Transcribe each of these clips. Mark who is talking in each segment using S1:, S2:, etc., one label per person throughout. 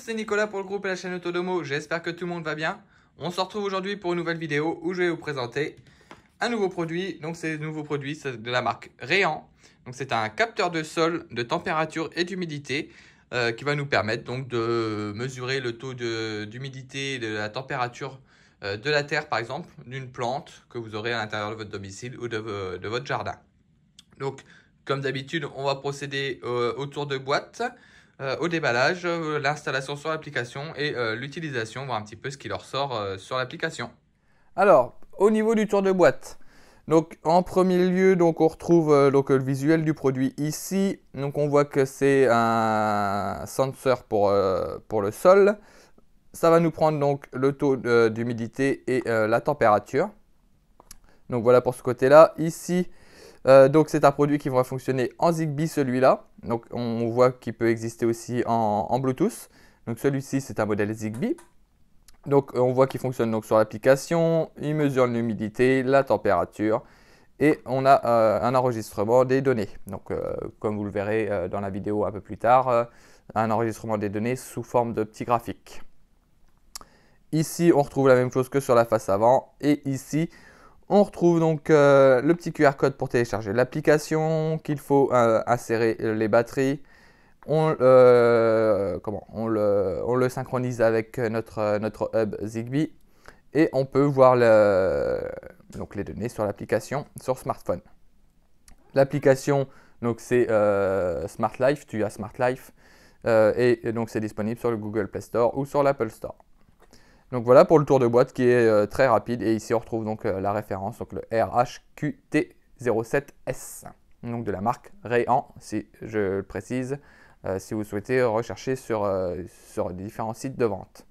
S1: c'est Nicolas pour le groupe et la chaîne Autodomo, j'espère que tout le monde va bien. On se retrouve aujourd'hui pour une nouvelle vidéo où je vais vous présenter un nouveau produit. Donc ce nouveau produit, c'est de la marque Rhéan. Donc c'est un capteur de sol, de température et d'humidité qui va nous permettre donc de mesurer le taux d'humidité et de la température de la terre par exemple, d'une plante que vous aurez à l'intérieur de votre domicile ou de votre jardin. Donc comme d'habitude, on va procéder au tour de boîte. Au déballage, l'installation sur l'application et l'utilisation, voir un petit peu ce qui leur sort sur l'application. Alors, au niveau du tour de boîte, donc en premier lieu, donc on retrouve le visuel du produit ici. Donc on voit que c'est un sensor pour le sol. Ça va nous prendre donc le taux d'humidité et la température. Donc voilà pour ce côté-là. Ici, donc c'est un produit qui va fonctionner en Zigbee celui-là. Donc on voit qu'il peut exister aussi en Bluetooth. Donc celui-ci c'est un modèle Zigbee. Donc on voit qu'il fonctionne donc sur l'application, il mesure l'humidité, la température et on a un enregistrement des données. Donc comme vous le verrez dans la vidéo un peu plus tard, un enregistrement des données sous forme de petits graphiques. Ici on retrouve la même chose que sur la face avant et ici on retrouve donc le petit QR code pour télécharger l'application, qu'il faut insérer les batteries. On le synchronise avec notre hub Zigbee et on peut voir donc les données sur l'application sur smartphone. L'application, donc c'est Smart Life, tu as Smart Life et donc c'est disponible sur le Google Play Store ou sur l'Apple Store. Donc voilà pour le tour de boîte qui est très rapide et ici on retrouve donc la référence, donc le RHQT07S, donc de la marque Rhéan, si je le précise, si vous souhaitez rechercher sur différents sites de vente.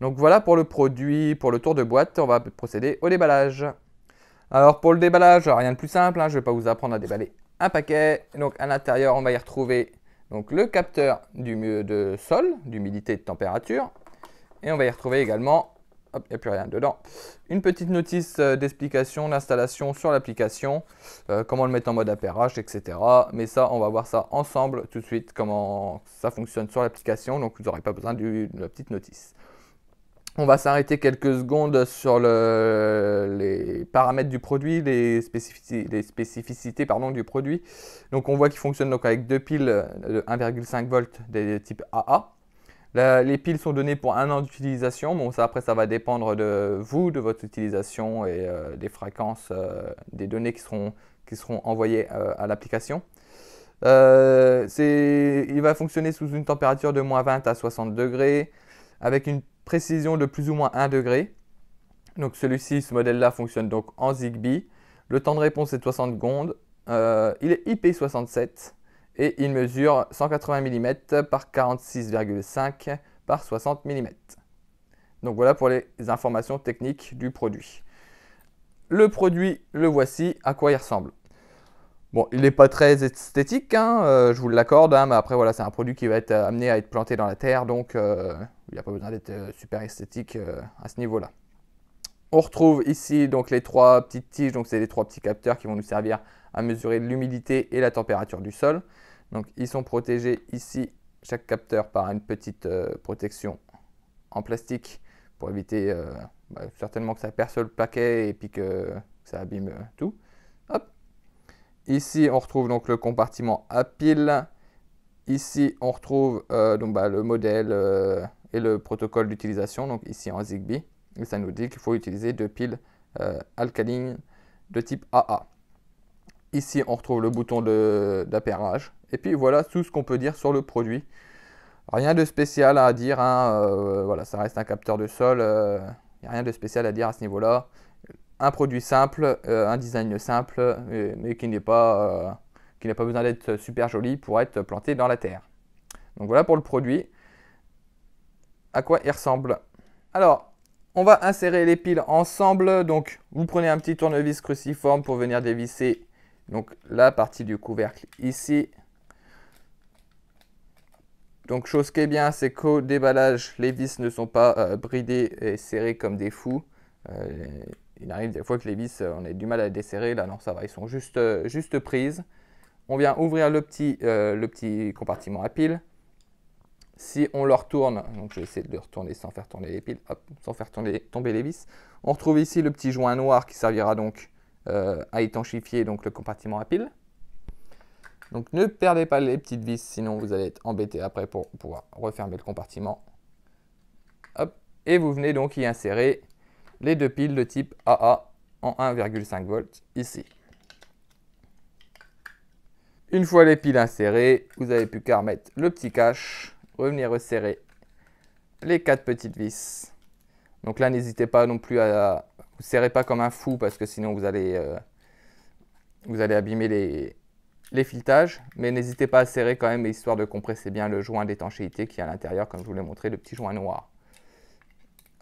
S1: Donc voilà pour le produit, pour le tour de boîte, on va procéder au déballage. Alors pour le déballage, rien de plus simple, je ne vais pas vous apprendre à déballer un paquet. Donc à l'intérieur, on va y retrouver donc, le capteur de sol, d'humidité et de température. Et on va y retrouver également, hop, il n'y a plus rien dedans, une petite notice d'explication d'installation sur l'application, comment le mettre en mode appairage, etc. Mais ça, on va voir ça ensemble tout de suite, comment ça fonctionne sur l'application. Donc, vous n'aurez pas besoin de la petite notice. On va s'arrêter quelques secondes sur les paramètres du produit, les spécificités du produit. Donc, on voit qu'il fonctionne donc, avec deux piles de 1,5 volts des types AA. Les piles sont données pour 1 an d'utilisation. Bon, ça, après, ça va dépendre de vous, de votre utilisation et des fréquences des données qui seront envoyées à l'application. Il va fonctionner sous une température de moins 20 à 60 degrés avec une précision de plus ou moins 1 degré. Donc celui-ci, ce modèle-là, fonctionne donc en Zigbee. Le temps de réponse est de 60 secondes. Il est IP67. Et il mesure 180 mm par 46,5 par 60 mm. Donc voilà pour les informations techniques du produit. Le produit, le voici, à quoi il ressemble. Bon, il n'est pas très esthétique, je vous l'accorde, mais après voilà, c'est un produit qui va être amené à être planté dans la terre, donc il n'y a pas besoin d'être super esthétique à ce niveau-là. On retrouve ici donc les trois petites tiges, donc c'est les trois petits capteurs qui vont nous servir à mesurer l'humidité et la température du sol. Donc ils sont protégés ici, chaque capteur, par une petite protection en plastique pour éviter certainement que ça perce le paquet et puis que ça abîme tout. Hop. Ici on retrouve donc le compartiment à piles. Ici on retrouve le modèle et le protocole d'utilisation, donc ici en Zigbee. Et ça nous dit qu'il faut utiliser deux piles alcalines de type AA. Ici, on retrouve le bouton d'appairage. Et puis voilà tout ce qu'on peut dire sur le produit. Rien de spécial à dire. Voilà, ça reste un capteur de sol. Il n'y a rien de spécial à dire à ce niveau-là. Un produit simple, un design simple, mais qui n'a pas besoin d'être super joli pour être planté dans la terre. Donc voilà pour le produit. À quoi il ressemble. Alors, on va insérer les piles ensemble. Donc, vous prenez un petit tournevis cruciforme pour venir dévisser donc la partie du couvercle ici. Donc chose qui est bien, c'est qu'au déballage, les vis ne sont pas bridées et serrées comme des fous. Il arrive des fois que les vis, on ait du mal à les desserrer. Là non, ça va, ils sont juste prises. On vient ouvrir le petit compartiment à piles. Si on le retourne, donc je vais essayer de le retourner sans faire tourner les piles, hop, sans faire tomber les vis. On retrouve ici le petit joint noir qui servira donc à étanchifier donc, le compartiment à piles. Donc ne perdez pas les petites vis, sinon vous allez être embêté après pour pouvoir refermer le compartiment. Hop, et vous venez donc y insérer les deux piles de type AA en 1,5 volts ici. Une fois les piles insérées, vous n'avez plus qu'à remettre le petit cache, revenir resserrer les 4 petites vis. Donc là, n'hésitez pas non plus à... Vous ne serrez pas comme un fou parce que sinon vous allez abîmer les filetages. Mais n'hésitez pas à serrer quand même, histoire de compresser bien le joint d'étanchéité qui est à l'intérieur, comme je vous l'ai montré, le petit joint noir.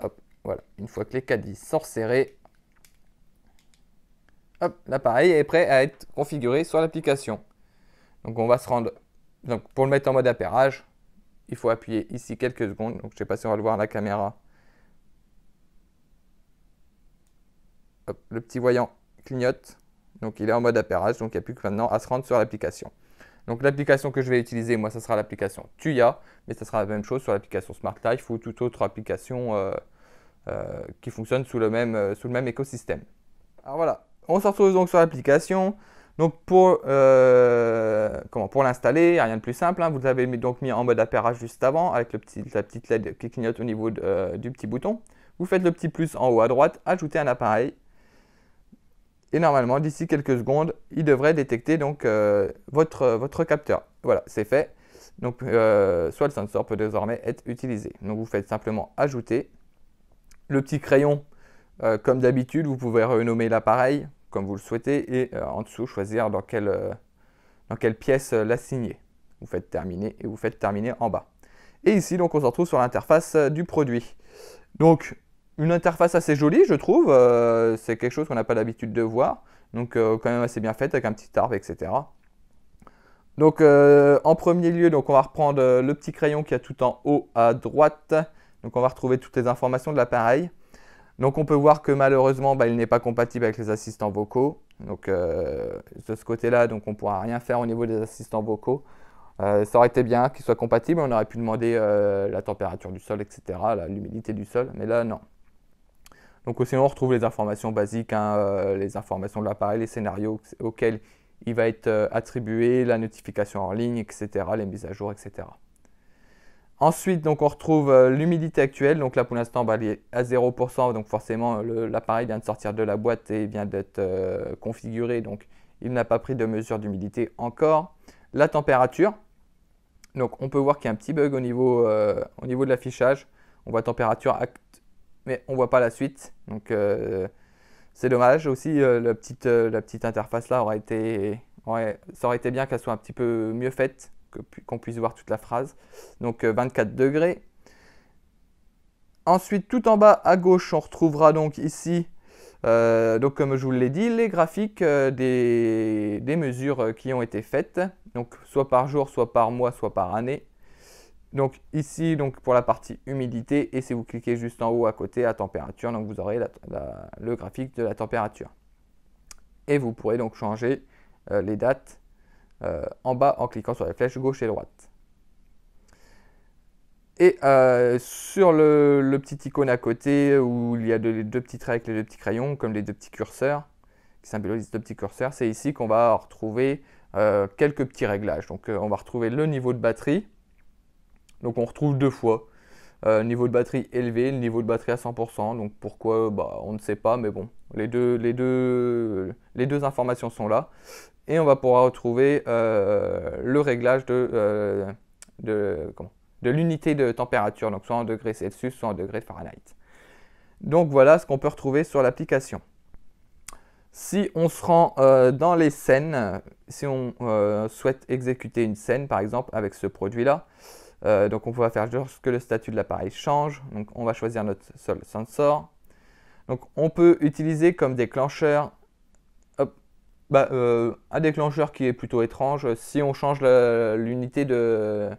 S1: Hop, voilà. Une fois que les 4 vis sont resserrées, hop, l'appareil est prêt à être configuré sur l'application. Donc on va se rendre... Donc pour le mettre en mode appairage, il faut appuyer ici quelques secondes. Donc je ne sais pas si on va le voir à la caméra. Hop, le petit voyant clignote. Donc il est en mode appairage. Donc il n'y a plus que maintenant à se rendre sur l'application. Donc l'application que je vais utiliser, moi, ça sera l'application Tuya. Mais ça sera la même chose sur l'application Smart Life ou toute autre application qui fonctionne sous le même écosystème. Alors voilà, on se retrouve donc sur l'application. Donc pour l'installer, il n'y a rien de plus simple. Hein. Vous l'avez donc mis en mode appairage juste avant avec la petite LED qui clignote au niveau du petit bouton. Vous faites le petit plus en haut à droite, ajouter un appareil. Et normalement, d'ici quelques secondes, il devrait détecter donc, votre capteur. Voilà, c'est fait. Donc Swell Sensor peut désormais être utilisé. Donc vous faites simplement ajouter. Le petit crayon, comme d'habitude, vous pouvez renommer l'appareil comme vous le souhaitez et en dessous choisir dans quelle pièce l'assigner. Vous faites terminer et vous faites terminer en bas. Et ici, donc, on se retrouve sur l'interface du produit. Donc, une interface assez jolie, je trouve. C'est quelque chose qu'on n'a pas l'habitude de voir. Donc, quand même assez bien faite avec un petit arbre, etc. Donc, en premier lieu, donc, on va reprendre le petit crayon qui est tout en haut à droite. Donc, on va retrouver toutes les informations de l'appareil. Donc on peut voir que malheureusement, il n'est pas compatible avec les assistants vocaux. Donc de ce côté-là, on ne pourra rien faire au niveau des assistants vocaux. Ça aurait été bien qu'il soit compatible, on aurait pu demander la température du sol, etc., l'humidité du sol, mais là non. Donc sinon on retrouve les informations basiques, hein, les informations de l'appareil, les scénarios auxquels il va être attribué, la notification en ligne, etc., les mises à jour, etc. Ensuite, donc, on retrouve l'humidité actuelle. Donc là, pour l'instant, elle est à 0%. Donc forcément, l'appareil vient de sortir de la boîte et vient d'être configuré. Donc, il n'a pas pris de mesure d'humidité encore. La température. Donc, on peut voir qu'il y a un petit bug au niveau de l'affichage. On voit température acte, mais on ne voit pas la suite. Donc, c'est dommage. Aussi, la petite interface là ça aurait été bien qu'elle soit un petit peu mieux faite, qu'on puisse voir toute la phrase. Donc 24 degrés. Ensuite, tout en bas à gauche, on retrouvera donc ici, donc comme je vous l'ai dit, les graphiques des mesures qui ont été faites. Donc soit par jour, soit par mois, soit par année. Donc ici, donc, pour la partie humidité, et si vous cliquez juste en haut à côté à température, donc vous aurez le graphique de la température. Et vous pourrez donc changer les dates en bas en cliquant sur les flèches gauche et droite. Et sur le petit icône à côté où il y a deux petits traits avec les deux petits crayons, comme les deux petits curseurs, qui symbolisent deux petits curseurs, c'est ici qu'on va retrouver quelques petits réglages. Donc on va retrouver le niveau de batterie. Donc on retrouve deux fois. Niveau de batterie élevé, le niveau de batterie à 100%. Donc pourquoi, on ne sait pas, mais bon, les deux informations sont là. Et on va pouvoir retrouver le réglage de l'unité de température, donc soit en degrés Celsius, soit en degrés Fahrenheit. Donc voilà ce qu'on peut retrouver sur l'application. Si on se rend dans les scènes, si on souhaite exécuter une scène par exemple avec ce produit-là, donc on va faire juste que le statut de l'appareil change. Donc on va choisir notre Swell Sensor. Donc on peut utiliser comme déclencheur un déclencheur qui est plutôt étrange si on change l'unité de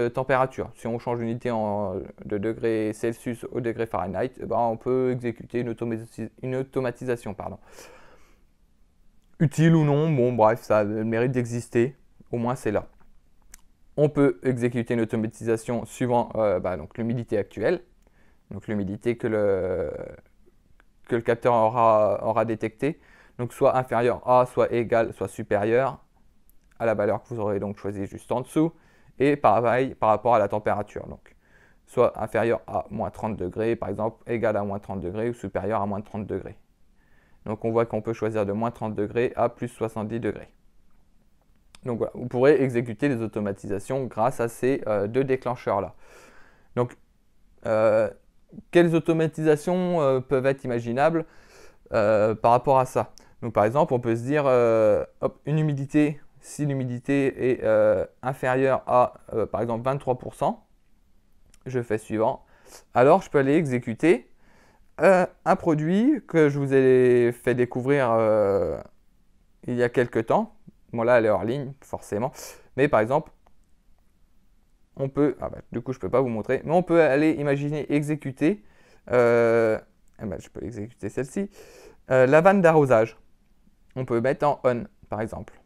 S1: température. Si on change l'unité de degrés Celsius au degré Fahrenheit, on peut exécuter une automatisation. Utile ou non, bon bref, ça a le mérite d'exister, au moins c'est là. On peut exécuter une automatisation suivant donc l'humidité actuelle, donc l'humidité que le capteur aura détectée, donc soit inférieur à, soit égal, soit supérieur à la valeur que vous aurez donc choisie juste en dessous, et pareil par rapport à la température, donc soit inférieur à moins 30 degrés par exemple, égal à moins 30 degrés ou supérieur à moins 30 degrés. Donc on voit qu'on peut choisir de moins 30 degrés à plus 70 degrés. Donc voilà, vous pourrez exécuter les automatisations grâce à ces deux déclencheurs-là. Donc, quelles automatisations peuvent être imaginables par rapport à ça? Donc par exemple, on peut se dire, une humidité, si l'humidité est inférieure à, par exemple, 23%, je fais suivant, alors je peux aller exécuter un produit que je vous ai fait découvrir il y a quelques temps. Bon là, elle est hors ligne, forcément. Mais par exemple, on peut, du coup je ne peux pas vous montrer, mais on peut aller imaginer exécuter, je peux exécuter celle-ci, la vanne d'arrosage. On peut mettre en on, par exemple.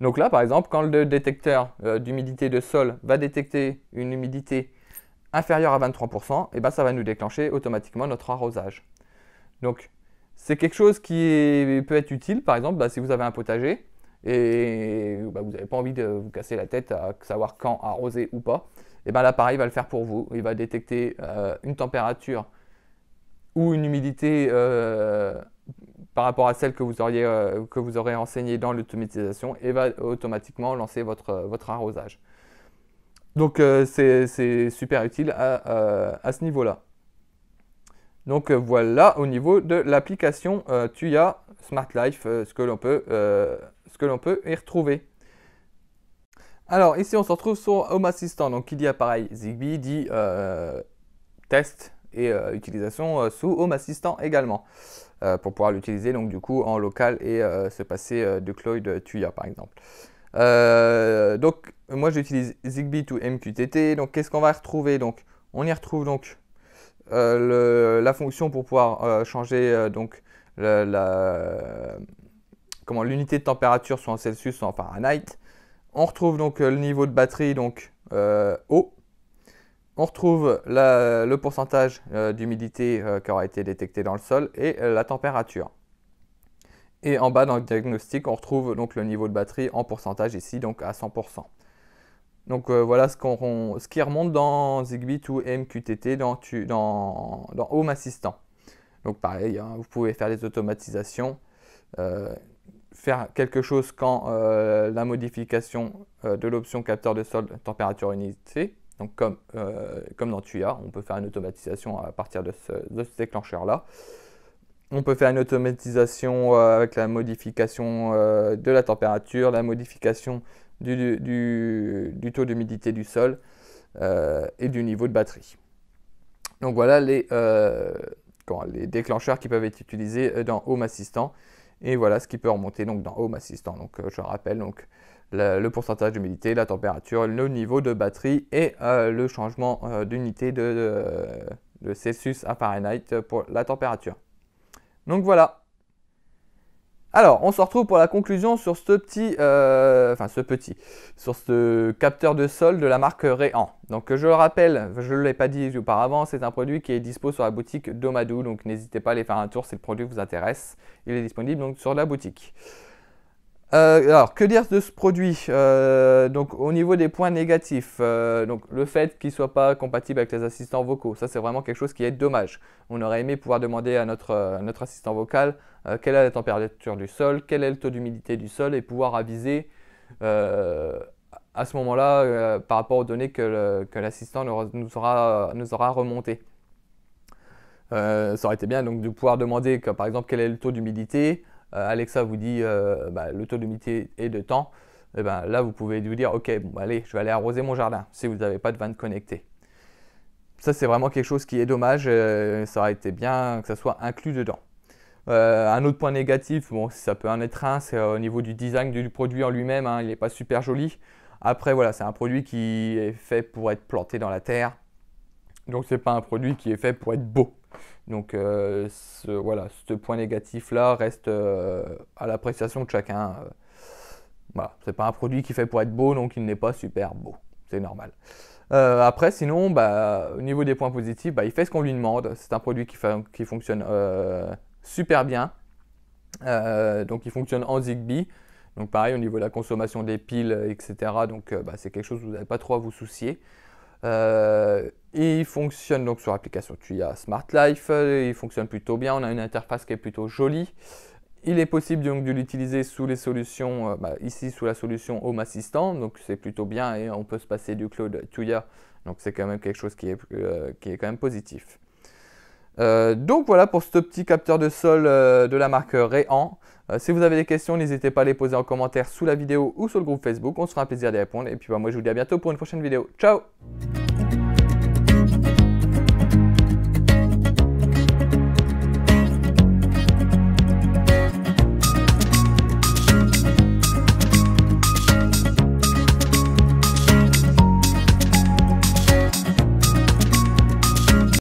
S1: Donc là, par exemple, quand le détecteur d'humidité de sol va détecter une humidité inférieure à 23%, et ça va nous déclencher automatiquement notre arrosage. Donc, c'est quelque chose qui peut être utile, par exemple, si vous avez un potager et vous n'avez pas envie de vous casser la tête à savoir quand arroser ou pas, et l'appareil va le faire pour vous. Il va détecter une température ou une humidité par rapport à celle que vous aurez renseignée dans l'automatisation et va automatiquement lancer votre arrosage. Donc c'est super utile à ce niveau-là. Donc voilà au niveau de l'application Tuya Smart Life, ce que l'on peut y retrouver. Alors ici on se retrouve sur Home Assistant, donc qui dit appareil Zigbee dit test et utilisation sous Home Assistant également, pour pouvoir l'utiliser donc du coup en local et se passer de Cloud Tuya par exemple. Donc moi j'utilise Zigbee to MQTT, donc qu'est-ce qu'on va retrouver? Donc on y retrouve donc la fonction pour pouvoir changer donc l'unité de température soit en Celsius soit en Fahrenheit. On retrouve donc le niveau de batterie donc haut. On retrouve le pourcentage d'humidité qui aura été détecté dans le sol et la température. Et en bas dans le diagnostic, on retrouve donc le niveau de batterie en pourcentage ici, donc à 100%. Donc voilà ce qui remonte dans Zigbee to MQTT dans Home Assistant. Donc pareil, vous pouvez faire des automatisations, faire quelque chose quand la modification de l'option capteur de sol température unité. Donc comme dans Tuya, on peut faire une automatisation à partir de ce déclencheur-là. On peut faire une automatisation avec la modification de la température, la modification du taux d'humidité du sol et du niveau de batterie. Donc voilà les déclencheurs qui peuvent être utilisés dans Home Assistant. Et voilà ce qui peut remonter donc dans Home Assistant. Donc je rappelle donc le pourcentage d'humidité, la température, le niveau de batterie et le changement d'unité de Celsius à Fahrenheit pour la température. Donc voilà. Alors, on se retrouve pour la conclusion sur sur ce capteur de sol de la marque Rehan. Donc je le rappelle, je ne l'ai pas dit auparavant, c'est un produit qui est dispo sur la boutique Domadou, donc n'hésitez pas à aller faire un tour si le produit vous intéresse. Il est disponible donc sur la boutique. Alors, que dire de ce produit? Donc, au niveau des points négatifs, donc le fait qu'il ne soit pas compatible avec les assistants vocaux, ça c'est vraiment quelque chose qui est dommage. On aurait aimé pouvoir demander à notre assistant vocal quelle est la température du sol, quel est le taux d'humidité du sol et pouvoir aviser à ce moment-là par rapport aux données que l'assistant nous aura remontées. Ça aurait été bien donc de pouvoir demander par exemple quel est le taux d'humidité. Alexa vous dit le taux d'humidité est de temps, et là vous pouvez vous dire ok, allez, je vais aller arroser mon jardin si vous n'avez pas de vanne connectée. Ça c'est vraiment quelque chose qui est dommage, ça aurait été bien que ça soit inclus dedans. Un autre point négatif, bon ça peut en être un, c'est au niveau du design du produit en lui-même, il n'est pas super joli. Après voilà, c'est un produit qui est fait pour être planté dans la terre, donc c'est pas un produit qui est fait pour être beau. Donc voilà, ce point négatif là reste à l'appréciation de chacun. Voilà, c'est pas un produit qui fait pour être beau, donc il n'est pas super beau. C'est normal. Après, sinon, au niveau des points positifs, il fait ce qu'on lui demande. C'est un produit qui fonctionne super bien. Donc il fonctionne en Zigbee. Donc pareil, au niveau de la consommation des piles, etc. Donc c'est quelque chose où vous n'avez pas trop à vous soucier. Il fonctionne donc sur l'application Tuya Smart Life. Il fonctionne plutôt bien. On a une interface qui est plutôt jolie. Il est possible donc de l'utiliser sous les solutions, ici sous la solution Home Assistant, donc c'est plutôt bien et on peut se passer du cloud Tuya, donc c'est quand même quelque chose qui est quand même positif. Donc voilà pour ce petit capteur de sol de la marque Rehan. Si vous avez des questions, n'hésitez pas à les poser en commentaire sous la vidéo ou sur le groupe Facebook, on se fera un plaisir d'y répondre. Et puis moi je vous dis à bientôt pour une prochaine vidéo. Ciao!